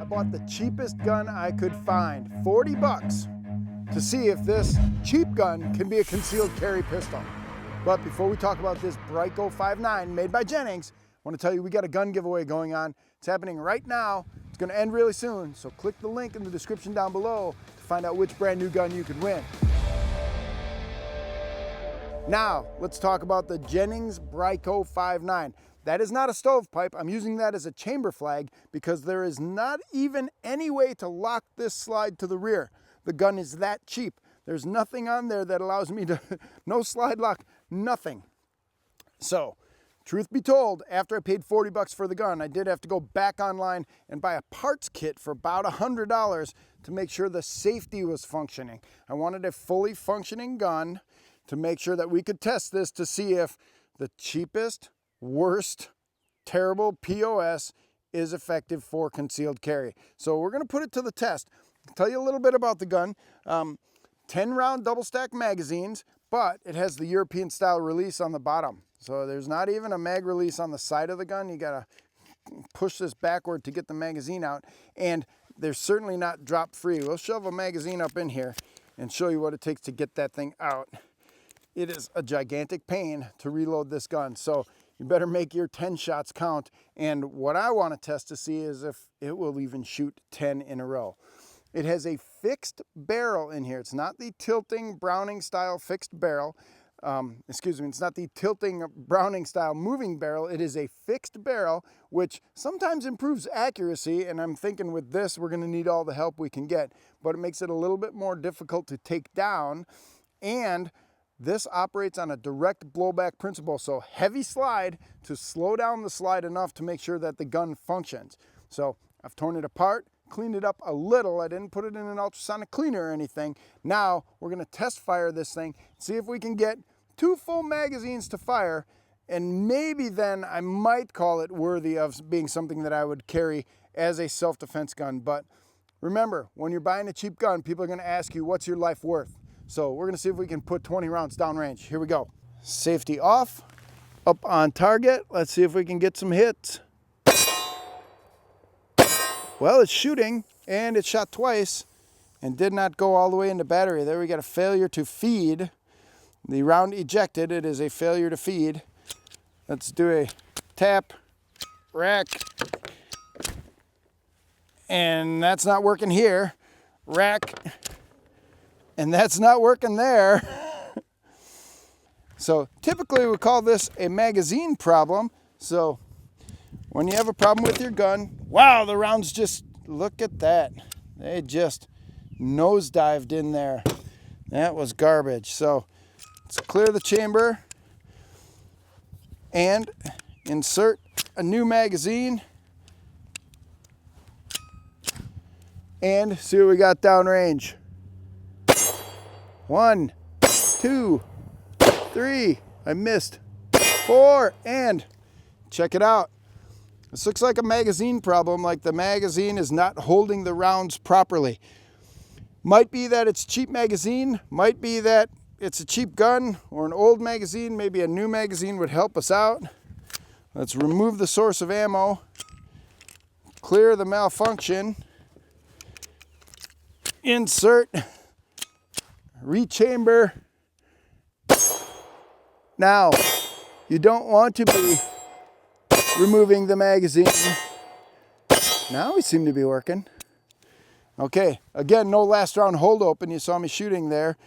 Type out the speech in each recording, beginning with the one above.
I bought the cheapest gun I could find, 40 bucks, to see if this cheap gun can be a concealed carry pistol. But before we talk about this Brico 5.9 made by Jennings, I want to tell you we got a gun giveaway going on. It's happening right now. It's going to end really soon, so click the link in the description down below to find out which brand new gun you could win. Now, let's talk about the Jennings Brico 5.9. That is not a stovepipe. I'm using that as a chamber flag because there is not even any way to lock this slide to the rear. The gun is that cheap. There's nothing on there that allows me to, no slide lock, nothing. So, truth be told, after I paid 40 bucks for the gun, I did have to go back online and buy a parts kit for about $100 to make sure the safety was functioning. I wanted a fully functioning gun to make sure that we could test this to see if the cheapest, worst, terrible POS is effective for concealed carry. So we're going to put it to the test. I'll tell you a little bit about the gun. 10 round double stack magazines, but it has the European style release on the bottom. So there's not even a mag release on the side of the gun. You got to push this backward to get the magazine out. And they're certainly not drop free. We'll shove a magazine up in here and show you what it takes to get that thing out. It is a gigantic pain to reload this gun. So you better make your 10 shots count. And what I want to test to see is if it will even shoot 10 in a row. It has a fixed barrel in here. It's not the tilting Browning style fixed barrel. It's not the tilting Browning style moving barrel. It is a fixed barrel, which sometimes improves accuracy. And I'm thinking with this, we're going to need all the help we can get. But it makes it a little bit more difficult to take down. And this operates on a direct blowback principle, so heavy slide to slow down the slide enough to make sure that the gun functions. So I've torn it apart, cleaned it up a little. I didn't put it in an ultrasonic cleaner or anything. Now we're going to test fire this thing, see if we can get 2 full magazines to fire, and maybe then I might call it worthy of being something that I would carry as a self-defense gun. But remember, when you're buying a cheap gun, people are going to ask you, what's your life worth? So we're going to see if we can put 20 rounds downrange. Here we go. Safety off, up on target. Let's see if we can get some hits. Well, it's shooting, and it shot twice and did not go all the way into battery. There we got a failure to feed. The round ejected. It is a failure to feed. Let's do a tap, rack, and that's not working here. Rack. And that's not working there. So typically we call this a magazine problem. So when you have a problem with your gun, wow, the rounds just, look at that. They just nosedived in there. That was garbage. So let's clear the chamber and insert a new magazine and see what we got downrange. 1, 2, 3, I missed, 4, and check it out. This looks like a magazine problem, like the magazine is not holding the rounds properly. Might be that it's a cheap magazine, might be that it's a cheap gun or an old magazine. Maybe a new magazine would help us out. Let's remove the source of ammo, clear the malfunction, insert, rechamber. Now, you don't want to be removing the magazine. Now we seem to be working. Okay, again, no last round hold open. You saw me shooting there.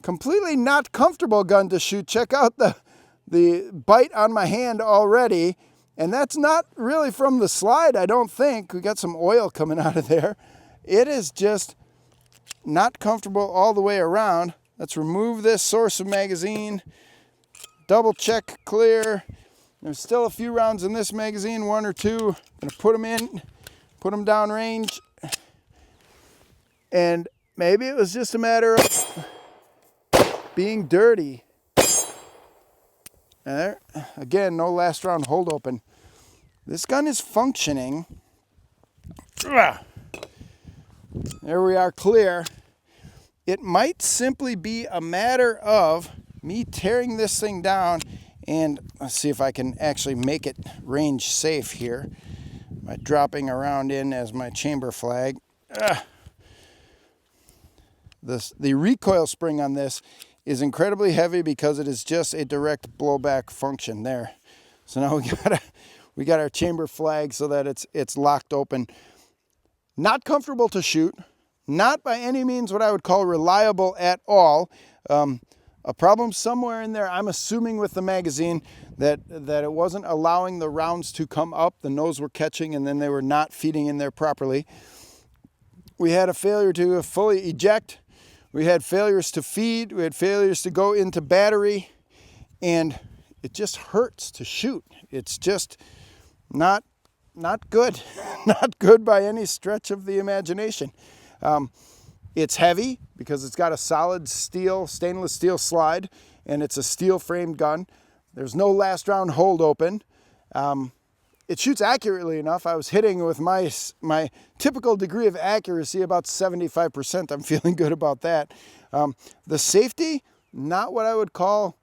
Completely not comfortable gun to shoot. Check out the bite on my hand already. And that's not really from the slide, I don't think. We got some oil coming out of there. It is just not comfortable all the way around. Let's remove this source of magazine. Double check, clear. There's still a few rounds in this magazine, 1 or 2. I'm gonna put them in, put them down range. And maybe it was just a matter of being dirty. And there, again, no last round hold open. This gun is functioning. There we are, clear. It might simply be a matter of me tearing this thing down, and let's see if I can actually make it range safe here. my dropping around in as my chamber flag. The recoil spring on this is incredibly heavy because it is just a direct blowback function there. So now we got our chamber flag so that it's locked open. Not comfortable to shoot, not by any means what I would call reliable at all. A problem somewhere in there, I'm assuming with the magazine, that it wasn't allowing the rounds to come up. The nose were catching and then they were not feeding in there properly. We had a failure to fully eject. We had failures to feed. We had failures to go into battery. And it just hurts to shoot. It's just not good. Not good by any stretch of the imagination. It's heavy because it's got a solid steel, stainless steel slide, and it's a steel framed gun. There's no last round hold open. It shoots accurately enough. I was hitting with my typical degree of accuracy about 75%. I'm feeling good about that. The safety, not what I would call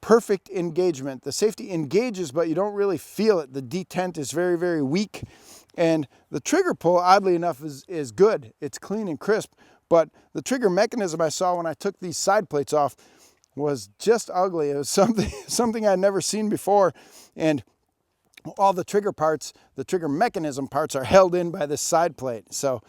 perfect engagement. The safety engages, but you don't really feel it. The detent is very, very weak. And the trigger pull, oddly enough, is good. It's clean and crisp. But the trigger mechanism I saw when I took these side plates off was just ugly. It was something I'd never seen before. And all the trigger parts, the trigger mechanism parts, are held in by this side plate. So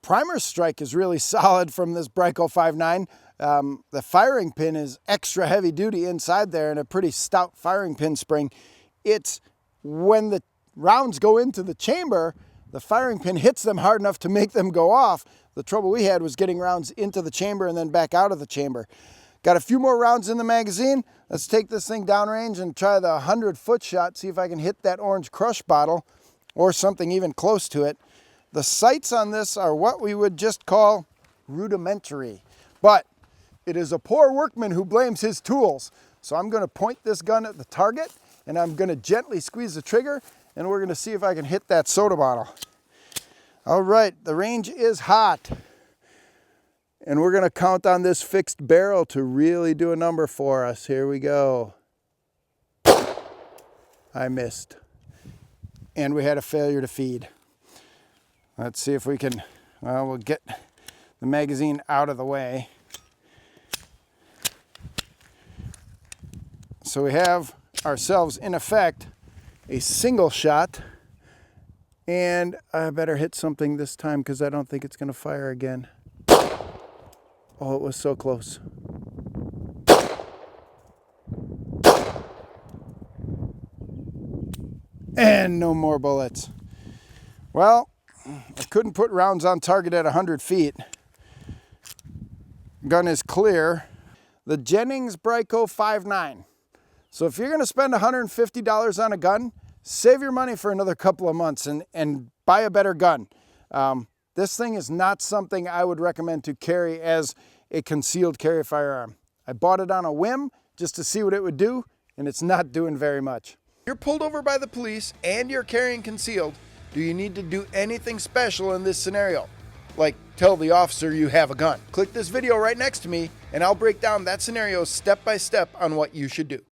primer strike is really solid from this Brico 5.9. The firing pin is extra heavy duty inside there and a pretty stout firing pin spring. It's when the rounds go into the chamber, the firing pin hits them hard enough to make them go off. The trouble we had was getting rounds into the chamber and then back out of the chamber. Got a few more rounds in the magazine. Let's take this thing downrange and try the 100-foot shot, see if I can hit that orange crush bottle or something even close to it. The sights on this are what we would just call rudimentary, but it is a poor workman who blames his tools. So I'm going to point this gun at the target and I'm going to gently squeeze the trigger and we're going to see if I can hit that soda bottle. All right, the range is hot. And we're going to count on this fixed barrel to really do a number for us. Here we go. I missed. And we had a failure to feed. Let's see if we can, well, we'll get the magazine out of the way. So we have ourselves, in effect, a single shot. And I better hit something this time because I don't think it's going to fire again. Oh, it was so close. And no more bullets. Well, I couldn't put rounds on target at 100 feet. Gun is clear. The Jennings Brico 5.9. So if you're going to spend $150 on a gun, save your money for another couple of months and buy a better gun. This thing is not something I would recommend to carry as a concealed carry firearm. I bought it on a whim just to see what it would do, and it's not doing very much. You're pulled over by the police and you're carrying concealed. Do you need to do anything special in this scenario? Like tell the officer you have a gun. Click this video right next to me and I'll break down that scenario step by step on what you should do.